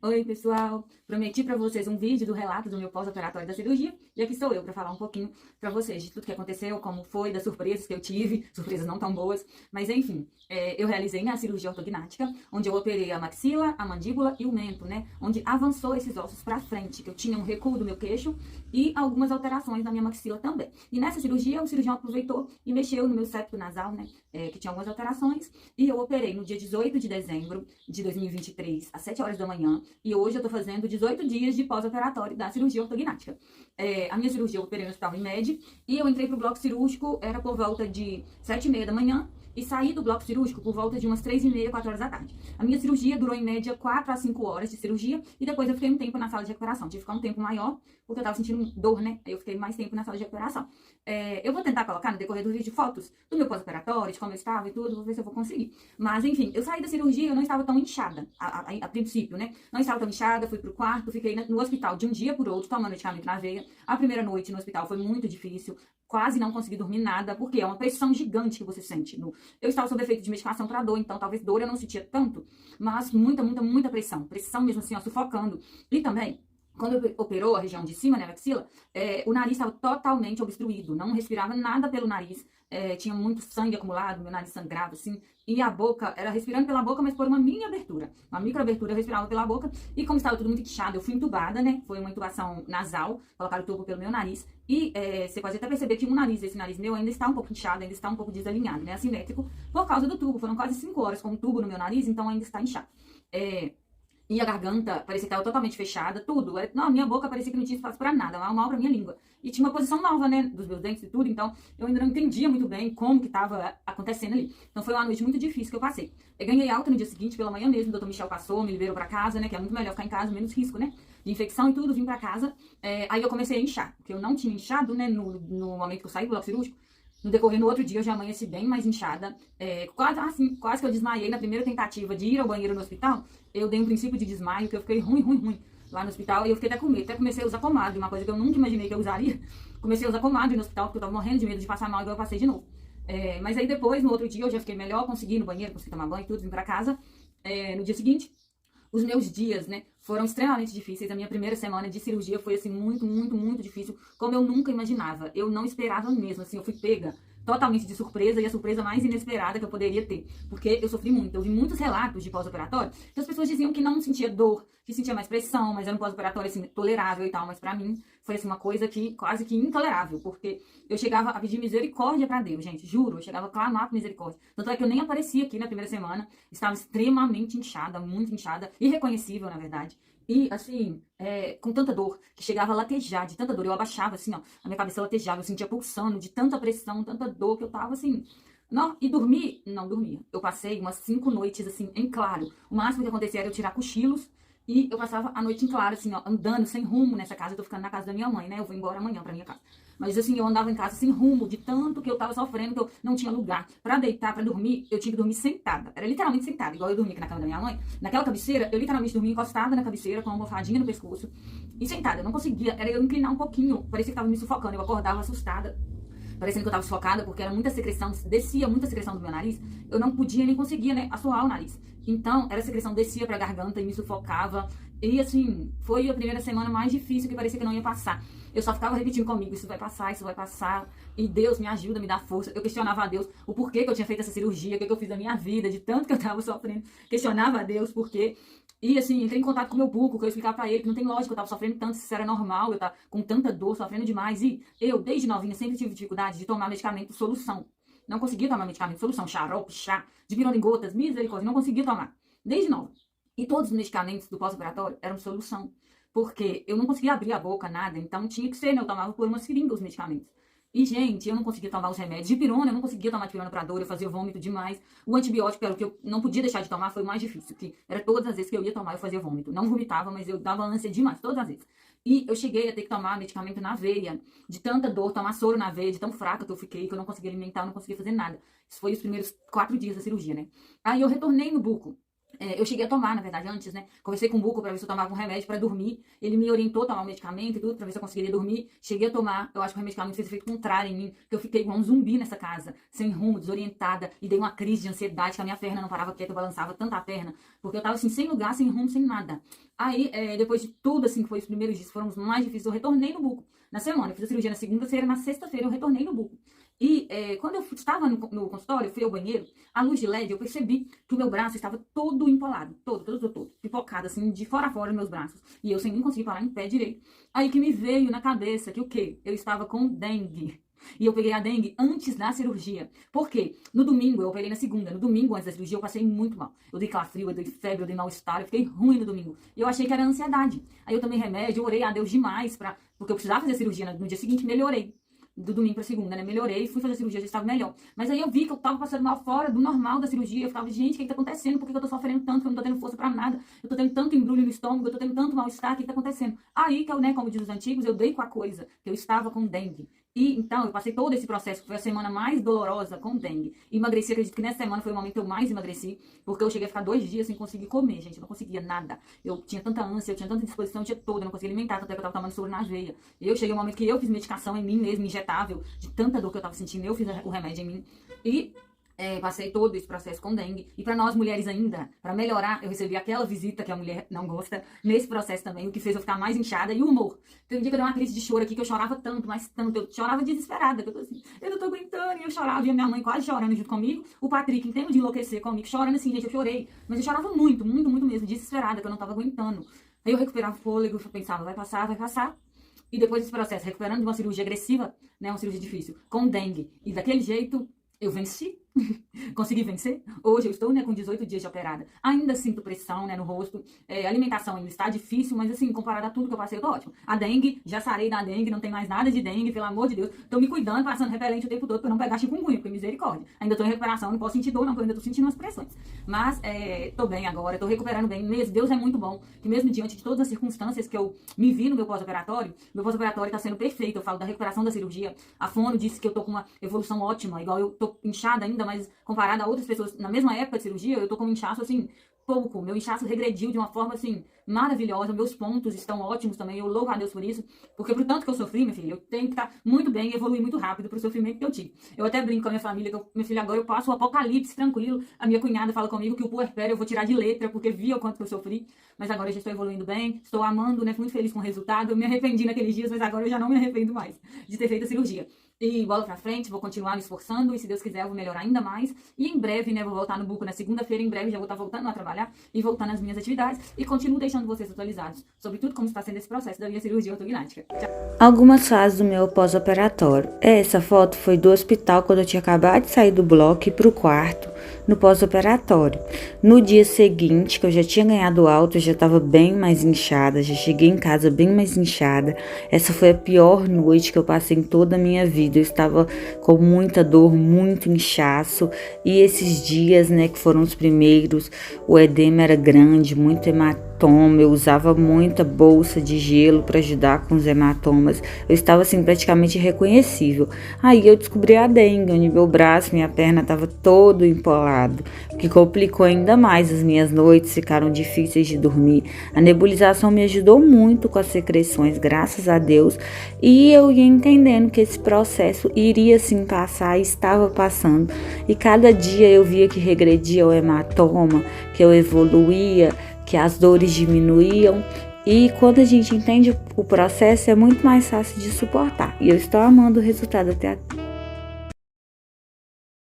Oi, pessoal! Prometi para vocês um vídeo do relato do meu pós-operatório da cirurgia e aqui estou eu para falar um pouquinho para vocês de tudo que aconteceu, como foi, das surpresas que eu tive, surpresas não tão boas, mas enfim, eu realizei a cirurgia ortognática, onde eu operei a maxila, a mandíbula e o mento, né? Onde avançou esses ossos para frente, que eu tinha um recuo do meu queixo e algumas alterações na minha maxila também. E nessa cirurgia, o cirurgião aproveitou e mexeu no meu septo nasal, né? Que tinha algumas alterações, e eu operei no dia 18 de dezembro de 2023, às 7 horas da manhã. E hoje eu tô fazendo 18 dias de pós-operatório da cirurgia ortognática. A minha cirurgia eu operei no Hospital Unimed e eu entrei pro bloco cirúrgico, era por volta de 7h30 da manhã, e saí do bloco cirúrgico por volta de umas 3h30, 4 horas da tarde. A minha cirurgia durou em média 4 a 5 horas de cirurgia e depois eu fiquei um tempo na sala de recuperação. Tive que ficar um tempo maior porque eu tava sentindo dor, né? Aí eu fiquei mais tempo na sala de recuperação. Eu vou tentar colocar no decorrer do vídeo fotos do meu pós-operatório, de como eu estava e tudo, vou ver se eu vou conseguir. Mas enfim, eu saí da cirurgia e eu não estava tão inchada, a princípio, né? Não estava tão inchada, fui pro quarto, fiquei no hospital de um dia por outro, tomando medicamento na veia. A primeira noite no hospital foi muito difícil, quase não consegui dormir nada, porque é uma pressão gigante que você sente. Eu estava sob efeito de medicação para dor, então talvez dor eu não sentia tanto, mas muita, muita, muita pressão. Pressão mesmo assim, ó, sufocando. E também, quando operou a região de cima, né, a maxila, o nariz estava totalmente obstruído, não respirava nada pelo nariz, tinha muito sangue acumulado, meu nariz sangrava, assim, e a boca, era respirando pela boca, mas por uma mini abertura, uma micro abertura, eu respirava pela boca, e como estava tudo muito inchado, eu fui entubada, né, foi uma intubação nasal, colocaram o tubo pelo meu nariz, e você pode até perceber que esse nariz meu ainda está um pouco inchado, ainda está um pouco desalinhado, né, assimétrico, por causa do tubo, foram quase 5 horas com um tubo no meu nariz, então ainda está inchado. E a garganta parecia que estava totalmente fechada, tudo. Não, a minha boca parecia que não tinha espaço para nada, mal para minha língua. E tinha uma posição nova, né, dos meus dentes e tudo, então eu ainda não entendia muito bem como que estava acontecendo ali. Então foi uma noite muito difícil que eu passei. Eu ganhei alta no dia seguinte, pela manhã mesmo, o doutor Michel passou, me liberou para casa, né, que é muito melhor ficar em casa, menos risco, né, de infecção e tudo, vim para casa. Aí eu comecei a inchar, porque eu não tinha inchado, né, no momento que eu saí do bloco cirúrgico. No decorrer, no outro dia, eu já amanheci bem mais inchada. Quase que eu desmaiei na primeira tentativa de ir ao banheiro no hospital. Eu dei um princípio de desmaio, que eu fiquei ruim lá no hospital. E eu fiquei até com medo. Até comecei a usar comadre, uma coisa que eu nunca imaginei que eu usaria. Comecei a usar comadre no hospital, porque eu tava morrendo de medo de passar mal, igual eu passei de novo. Mas aí depois, no outro dia, eu já fiquei melhor, consegui ir no banheiro, consegui tomar banho e tudo, vim pra casa. No dia seguinte, os meus dias, né, foram extremamente difíceis. A minha primeira semana de cirurgia foi, assim, muito, muito, muito difícil, como eu nunca imaginava. Eu não esperava mesmo, assim, eu fui pega totalmente de surpresa, e a surpresa mais inesperada que eu poderia ter, porque eu sofri muito. Eu vi muitos relatos de pós-operatório que as pessoas diziam que não sentia dor, que sentia mais pressão, mas era um pós-operatório, assim, tolerável e tal, mas pra mim foi, assim, uma coisa que quase que intolerável, porque eu chegava a pedir misericórdia pra Deus, gente, juro, eu chegava a clamar por misericórdia. Tanto é que eu nem aparecia aqui na primeira semana, estava extremamente inchada, muito inchada, irreconhecível, na verdade. E, assim, com tanta dor, que chegava a latejar, de tanta dor, eu abaixava, assim, ó, a minha cabeça latejava, eu sentia pulsando, de tanta pressão, tanta dor, que eu tava, assim... Não, e dormir? Não dormia. Eu passei umas 5 noites, assim, em claro. O máximo que acontecia era eu tirar cochilos, e eu passava a noite em claro, assim, ó, andando sem rumo nessa casa. Eu tô ficando na casa da minha mãe, né? Eu vou embora amanhã pra minha casa. Mas, assim, eu andava em casa sem rumo, de tanto que eu tava sofrendo, que eu não tinha lugar. Pra deitar, pra dormir, eu tinha que dormir sentada. Era literalmente sentada, igual eu dormia aqui na cama da minha mãe. Naquela cabeceira, eu literalmente dormia encostada na cabeceira, com uma almofadinha no pescoço. E sentada, eu não conseguia, era eu inclinar um pouquinho. Parecia que tava me sufocando, eu acordava assustada, parecendo que eu tava sufocada, porque era muita secreção, descia muita secreção do meu nariz, eu não podia nem conseguia, né, assoar o nariz. Então, era secreção, descia pra garganta e me sufocava. E assim, foi a primeira semana mais difícil, que parecia que não ia passar. Eu só ficava repetindo comigo, isso vai passar, isso vai passar. E Deus me ajuda, me dá força. Eu questionava a Deus o porquê que eu tinha feito essa cirurgia, o que eu fiz da minha vida, de tanto que eu tava sofrendo. Questionava a Deus por quê. E assim, entrei em contato com o meu buco, que eu explicava pra ele que não tem lógica, eu tava sofrendo tanto, se isso era normal, eu tava com tanta dor, sofrendo demais. E eu, desde novinha, sempre tive dificuldade de tomar medicamento solução. Não conseguia tomar medicamento solução, xarope, chá, de pirona em gotas, misericórdia, não conseguia tomar. Desde nova. E todos os medicamentos do pós-operatório eram solução. Porque eu não conseguia abrir a boca, nada, então tinha que ser, né? Eu tomava por uma seringa os medicamentos. E, gente, eu não conseguia tomar os remédios. De pirona, eu não conseguia tomar de pirona pra dor, eu fazia vômito demais. O antibiótico era o que eu não podia deixar de tomar, foi o mais difícil, que era todas as vezes que eu ia tomar, eu fazia vômito. Não vomitava, mas eu dava ânsia demais, todas as vezes. E eu cheguei a ter que tomar medicamento na veia, de tanta dor, tomar soro na veia, de tão fraca que eu fiquei, que eu não conseguia alimentar, eu não conseguia fazer nada. Isso foi os primeiros 4 dias da cirurgia, né? Aí eu retornei no buco. Eu cheguei a tomar, na verdade, antes, né? Conversei com o Buco pra ver se eu tomava um remédio pra dormir. Ele me orientou a tomar um medicamento e tudo, pra ver se eu conseguiria dormir. Cheguei a tomar, eu acho que o medicamento fez efeito contrário em mim, porque eu fiquei igual um zumbi nessa casa, sem rumo, desorientada, e dei uma crise de ansiedade, que a minha perna não parava quieta, eu balançava tanto a perna, porque eu tava assim, sem lugar, sem rumo, sem nada. Aí, depois de tudo, assim, que foi os primeiros dias, foram os mais difíceis, eu retornei no Buco. Na semana, eu fiz a cirurgia na segunda-feira, na sexta-feira eu retornei no Buco. E quando eu estava no consultório, eu fui ao banheiro, a luz de LED, eu percebi que o meu braço estava todo empolado, todo, pipocado, assim, de fora a fora, meus braços. E eu sem nem conseguir parar em pé direito. Aí que me veio na cabeça que o quê? Eu estava com dengue. E eu peguei a dengue antes da cirurgia. Por quê? No domingo, eu operei na segunda. No domingo, antes da cirurgia, eu passei muito mal. Eu dei calafrio, eu dei febre, eu dei mal-estar, eu fiquei ruim no domingo. E eu achei que era ansiedade. Aí eu tomei remédio, eu orei a Deus demais, porque eu precisava fazer a cirurgia. No dia seguinte, melhorei. Do domingo pra segunda, né? Melhorei, fui fazer a cirurgia, já estava melhor. Mas aí eu vi que eu tava passando mal fora do normal da cirurgia. Eu ficava, gente, o que tá acontecendo? Por que eu tô sofrendo tanto? Que eu não tô tendo força pra nada? Eu tô tendo tanto embrulho no estômago, eu tô tendo tanto mal-estar, o que tá acontecendo? Aí, que eu, né, como diz os antigos, eu dei com a coisa, que eu estava com dengue. E então eu passei todo esse processo, que foi a semana mais dolorosa com dengue. Emagreci, acredito que nessa semana foi o momento que eu mais emagreci, porque eu cheguei a ficar 2 dias sem conseguir comer, gente. Eu não conseguia nada. Eu tinha tanta ânsia, eu tinha tanta disposição, eu tinha toda, eu não conseguia alimentar, tanto é que eu tava tomando soro na veia. E eu cheguei ao momento que eu fiz medicação em mim mesmo, injetável, de tanta dor que eu tava sentindo, eu fiz o remédio em mim. E passei todo esse processo com dengue. E para nós mulheres ainda, para melhorar, eu recebi aquela visita que a mulher não gosta, nesse processo também, o que fez eu ficar mais inchada, e o humor. Tem um dia que eu dei uma crise de choro aqui, que eu chorava tanto, mas tanto, eu chorava desesperada, que eu tô assim, eu não tô aguentando, e eu chorava, e a minha mãe quase chorando junto comigo, o Patrick, em termos de enlouquecer comigo, chorando assim, gente, eu chorei, mas eu chorava muito, muito, muito mesmo, desesperada, que eu não tava aguentando. Aí eu recuperava o fôlego, eu pensava, vai passar, e depois desse processo, recuperando de uma cirurgia agressiva, né, uma cirurgia difícil, com dengue, e daquele jeito, eu venci. Consegui vencer. Hoje eu estou, né, com 18 dias de operada. Ainda sinto pressão, né, no rosto. A alimentação ainda está difícil, mas assim, comparado a tudo que eu passei, eu tô ótimo. A dengue, já sarei da dengue, não tem mais nada de dengue, pelo amor de Deus. Tô me cuidando, passando repelente o tempo todo pra não pegar chikungunya, porque misericórdia. Ainda tô em recuperação, não posso sentir dor não, porque eu ainda tô sentindo umas pressões. Mas tô bem agora, tô recuperando bem. Deus é muito bom, que mesmo diante de todas as circunstâncias que eu me vi no meu pós-operatório tá sendo perfeito. Eu falo da recuperação da cirurgia. A fono disse que eu tô com uma evolução ótima, igual eu tô inchada ainda, mas comparado a outras pessoas na mesma época de cirurgia, eu tô com um inchaço assim, pouco. Meu inchaço regrediu de uma forma assim, maravilhosa. Meus pontos estão ótimos também. Eu louvo a Deus por isso, porque pro tanto que eu sofri, minha filha, eu tenho que estar muito bem e evoluir muito rápido pro sofrimento que eu tive. Eu até brinco com a minha família, que minha filha, agora eu passo o apocalipse tranquilo. A minha cunhada fala comigo que o puerpério eu vou tirar de letra, porque via o quanto que eu sofri. Mas agora eu já estou evoluindo bem, estou amando, né? Muito feliz com o resultado. Eu me arrependi naqueles dias, mas agora eu já não me arrependo mais de ter feito a cirurgia. E bola pra frente, vou continuar me esforçando, e se Deus quiser eu vou melhorar ainda mais. E em breve, né, vou voltar no Buco na segunda-feira, em breve já vou estar voltando a trabalhar e voltando às minhas atividades. E continuo deixando vocês atualizados sobre tudo como está sendo esse processo da minha cirurgia ortognática. Tchau! Algumas fases do meu pós-operatório. Essa foto foi do hospital quando eu tinha acabado de sair do bloco e ir pro quarto, no pós-operatório. No dia seguinte, que eu já tinha ganhado alta, eu já estava bem mais inchada, já cheguei em casa bem mais inchada. Essa foi a pior noite que eu passei em toda a minha vida. Eu estava com muita dor, muito inchaço, e esses dias, né, que foram os primeiros, o edema era grande, muito hematoma, eu usava muita bolsa de gelo para ajudar com os hematomas. Eu estava assim praticamente irreconhecível. Aí eu descobri a dengue, onde meu braço, minha perna estava todo empolado, que complicou ainda mais. As minhas noites ficaram difíceis de dormir. A nebulização me ajudou muito com as secreções, graças a Deus, e eu ia entendendo que esse processo iria sim passar, e estava passando, e cada dia eu via que regredia o hematoma, que eu evoluía, que as dores diminuíam. E quando a gente entende o processo, é muito mais fácil de suportar. E eu estou amando o resultado até agora.